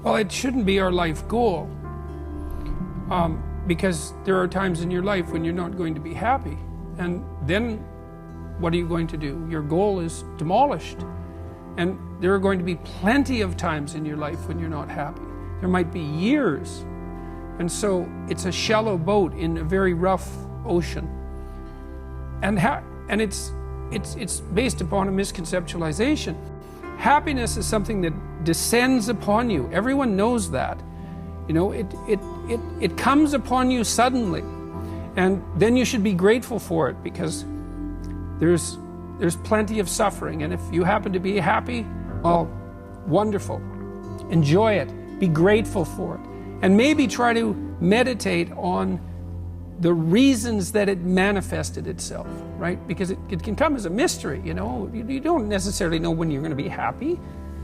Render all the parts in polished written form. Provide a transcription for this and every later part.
Well, it shouldn't be our life goal, because there are times in your life when you're not going to be happy. And then what are you going to do? Your goal is demolished. And there are going to be plenty of times in your life when you're not happy. There might be years. And so it's a shallow boat in a very rough ocean. And it's based upon a misconceptualization. Happiness is something that descends upon you. Everyone knows that. You know, it comes upon you suddenly. And then you should be grateful for it, because there's plenty of suffering. And if you happen to be happy, well, wonderful. Enjoy it. Be grateful for it. And maybe try to meditate on the reasons that it manifested itself, right? Because it can come as a mystery, you know. You don't necessarily know when you're going to be happy.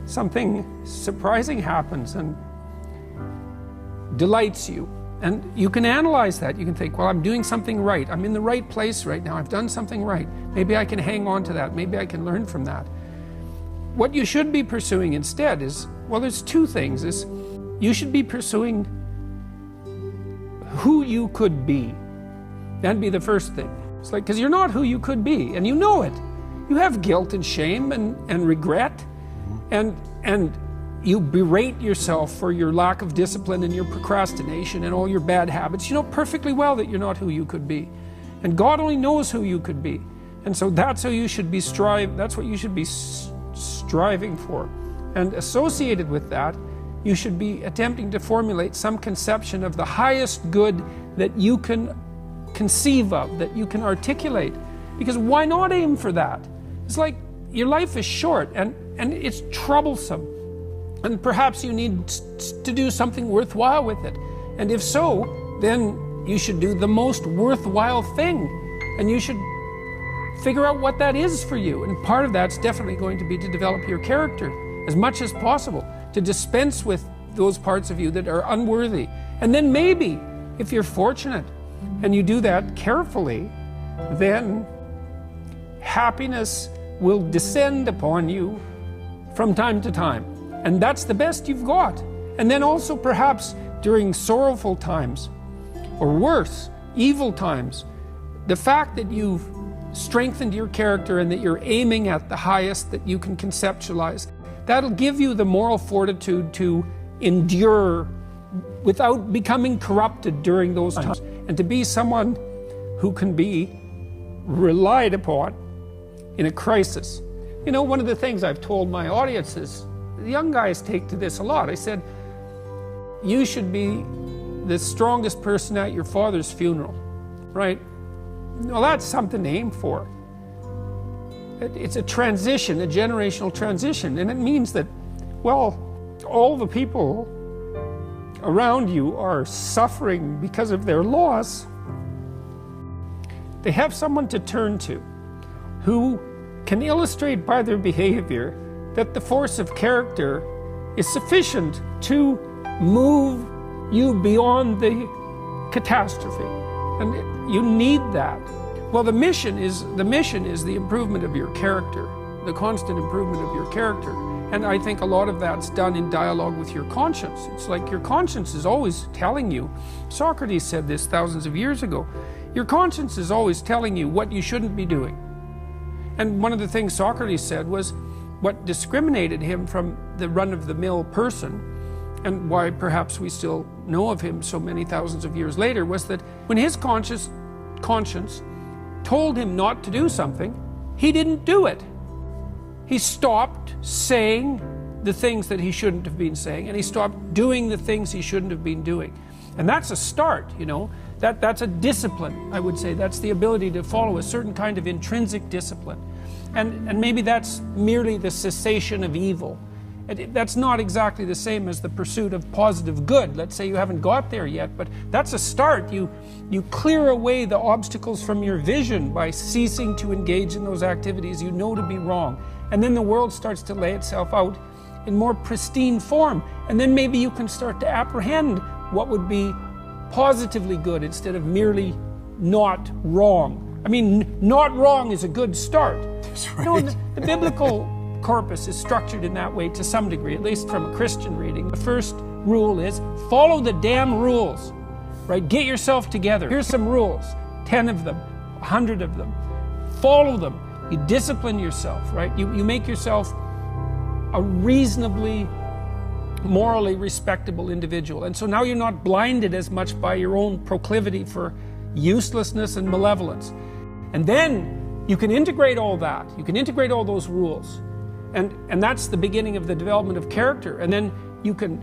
Something surprising happens and delights you. And you can analyze that. You can think, well, I'm doing something right. I'm in the right place right now. I've done something right. Maybe I can hang on to that. Maybe I can learn from that. What you should be pursuing instead is, well, there's two things. You should be pursuing who you could be. That'd be the first thing. It's like, because you're not who you could be, and you know it. You have guilt and shame and regret, and you berate yourself for your lack of discipline and your procrastination and all your bad habits. You know perfectly well that you're not who you could be. And God only knows who you could be. And so that's how you should be that's what you should be striving for. And associated with that, you should be attempting to formulate some conception of the highest good that you can conceive of, that you can articulate. Because why not aim for that? It's like your life is short and it's troublesome. And perhaps you need to do something worthwhile with it. And if so, then you should do the most worthwhile thing. And you should figure out what that is for you. And part of that's definitely going to be to develop your character as much as possible, to dispense with those parts of you that are unworthy. And then maybe, if you're fortunate and you do that carefully, then happiness will descend upon you from time to time. And that's the best you've got. And then also perhaps during sorrowful times, or worse, evil times, the fact that you've strengthened your character and that you're aiming at the highest that you can conceptualize, that'll give you the moral fortitude to endure without becoming corrupted during those times, and to be someone who can be relied upon in a crisis. You know, one of the things I've told my audience is, the young guys take to this a lot. I said, you should be the strongest person at your father's funeral, right? Well, that's something to aim for. It's a transition, a generational transition, and it means that, well, all the people around you are suffering because of their loss. They have someone to turn to who can illustrate by their behavior that the force of character is sufficient to move you beyond the catastrophe. And you need that. Well, the mission is the improvement of your character, the constant improvement of your character. And I think a lot of that's done in dialogue with your conscience. It's like your conscience is always telling you, Socrates said this thousands of years ago, your conscience is always telling you what you shouldn't be doing. And one of the things Socrates said was, what discriminated him from the run-of-the-mill person, and why perhaps we still know of him so many thousands of years later, was that when his conscience told him not to do something, he didn't do it. He stopped saying the things that he shouldn't have been saying, and he stopped doing the things he shouldn't have been doing. And that's a start, you know. That's a discipline, I would say. That's the ability to follow a certain kind of intrinsic discipline. And maybe that's merely the cessation of evil. That's not exactly the same as the pursuit of positive good. Let's say you haven't got there yet, but that's a start. You clear away the obstacles from your vision by ceasing to engage in those activities you know to be wrong. And then the world starts to lay itself out in more pristine form. And then maybe you can start to apprehend what would be positively good instead of merely not wrong. I mean, not wrong is a good start. That's right. You know, the biblical corpus is structured in that way to some degree, at least from a Christian reading. The first rule is follow the damn rules, right? Get yourself together. Here's some rules, 10 of them, 100 of them. Follow them. You discipline yourself, right? You make yourself a reasonably, morally respectable individual. And so now you're not blinded as much by your own proclivity for uselessness and malevolence. And then you can integrate all that. You can integrate all those rules. And that's the beginning of the development of character. And then you can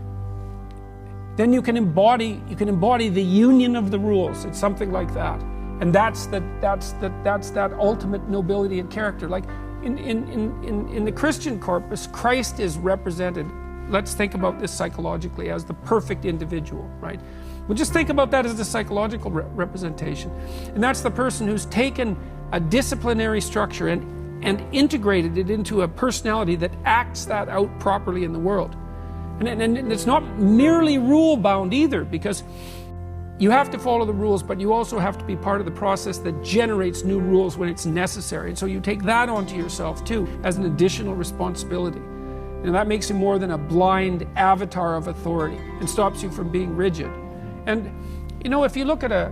embody the union of the rules. It's something like that. And that's that ultimate nobility and character. Like in the Christian corpus, Christ is represented, let's think about this psychologically, as the perfect individual, right? We'll just think about that as the psychological representation. And that's the person who's taken a disciplinary structure and integrated it into a personality that acts that out properly in the world. And it's not merely rule-bound either, because you have to follow the rules, but you also have to be part of the process that generates new rules when it's necessary. And so you take that onto yourself too, as an additional responsibility. And that makes you more than a blind avatar of authority and stops you from being rigid. And, you know, if you look at a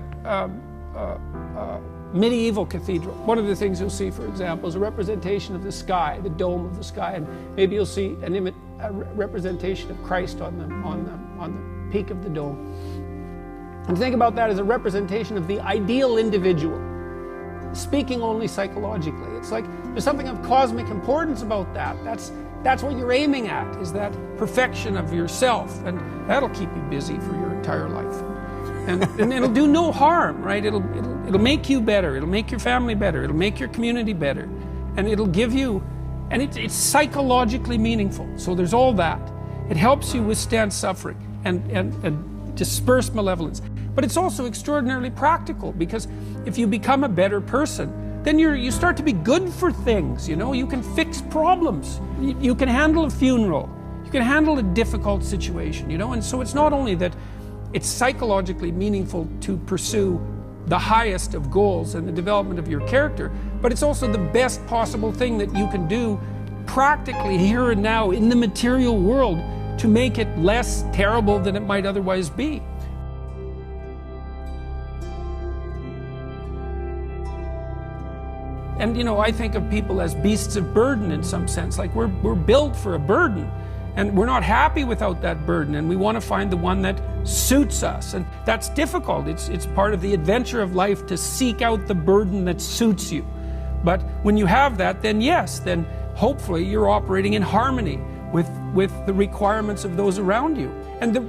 medieval cathedral, one of the things you'll see, for example, is a representation of the sky, the dome of the sky, and maybe you'll see a representation of Christ on the peak of the dome. And think about that as a representation of the ideal individual, speaking only psychologically. It's like there's something of cosmic importance about that. That's what you're aiming at, is that perfection of yourself, and that'll keep you busy for your entire life. And it'll do no harm, right? It'll make you better. It'll make your family better. It'll make your community better, and it'll give you. And it's psychologically meaningful. So there's all that. It helps you withstand suffering and disperse malevolence. But it's also extraordinarily practical, because if you become a better person, then you start to be good for things, you know? You can fix problems. You can handle a funeral. You can handle a difficult situation, you know? And so it's not only that it's psychologically meaningful to pursue the highest of goals and the development of your character, but it's also the best possible thing that you can do practically here and now in the material world to make it less terrible than it might otherwise be. And, you know, I think of people as beasts of burden in some sense, like we're built for a burden, and we're not happy without that burden, and we want to find the one that suits us. And that's difficult. It's part of the adventure of life to seek out the burden that suits you. But when you have that, then yes, then hopefully you're operating in harmony with the requirements of those around you. And the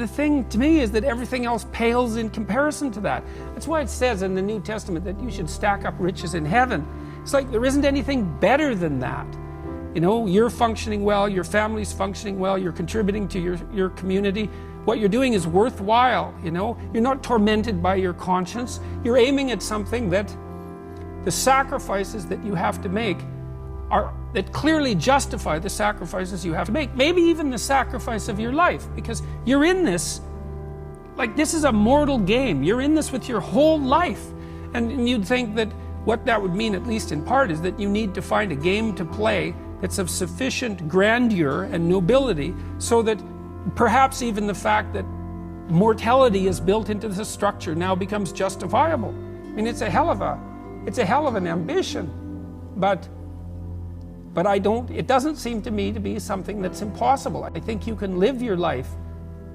thing to me is that everything else pales in comparison to that. That's why it says in the New Testament that you should stack up riches in heaven. It's like there isn't anything better than that. You know, you're functioning well, your family's functioning well, you're contributing to your community. What you're doing is worthwhile, you know. You're not tormented by your conscience. You're aiming at something that the sacrifices that you have to make that clearly justify the sacrifices you have to make. Maybe even the sacrifice of your life, because you're in this, like this is a mortal game. You're in this with your whole life. And you'd think that what that would mean, at least in part, is that you need to find a game to play that's of sufficient grandeur and nobility so that perhaps even the fact that mortality is built into the structure now becomes justifiable. I mean, it's a hell of an ambition, but it doesn't seem to me to be something that's impossible. I think you can live your life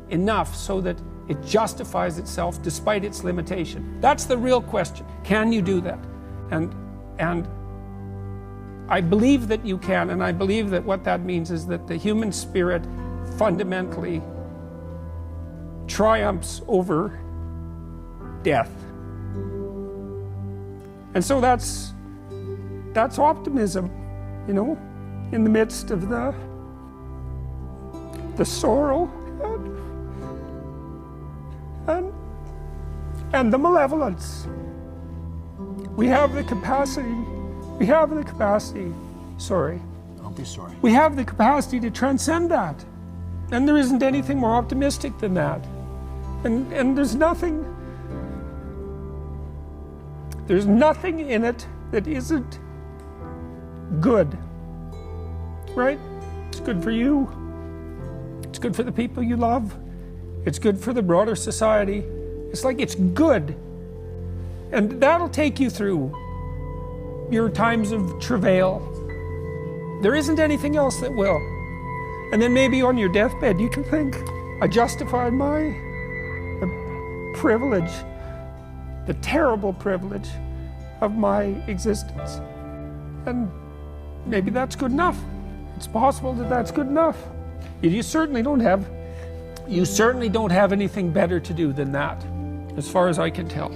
enough so that it justifies itself despite its limitation. That's the real question. Can you do that? And I believe that you can, and I believe that what that means is that the human spirit fundamentally triumphs over death. And so that's optimism, you know, in the midst of the sorrow and the malevolence. We have the capacity, sorry. Don't be sorry. We have the capacity to transcend that. And there isn't anything more optimistic than that. And there's nothing in it that isn't good. Right? It's good for you. good for the people you love. It's good for the broader society. It's like it's good. And that'll take you through your times of travail. There isn't anything else that will. And then maybe on your deathbed you can think, I justified the privilege, the terrible privilege of my existence. And maybe that's good enough. It's possible that that's good enough. You certainly don't have anything better to do than that, as far as I can tell.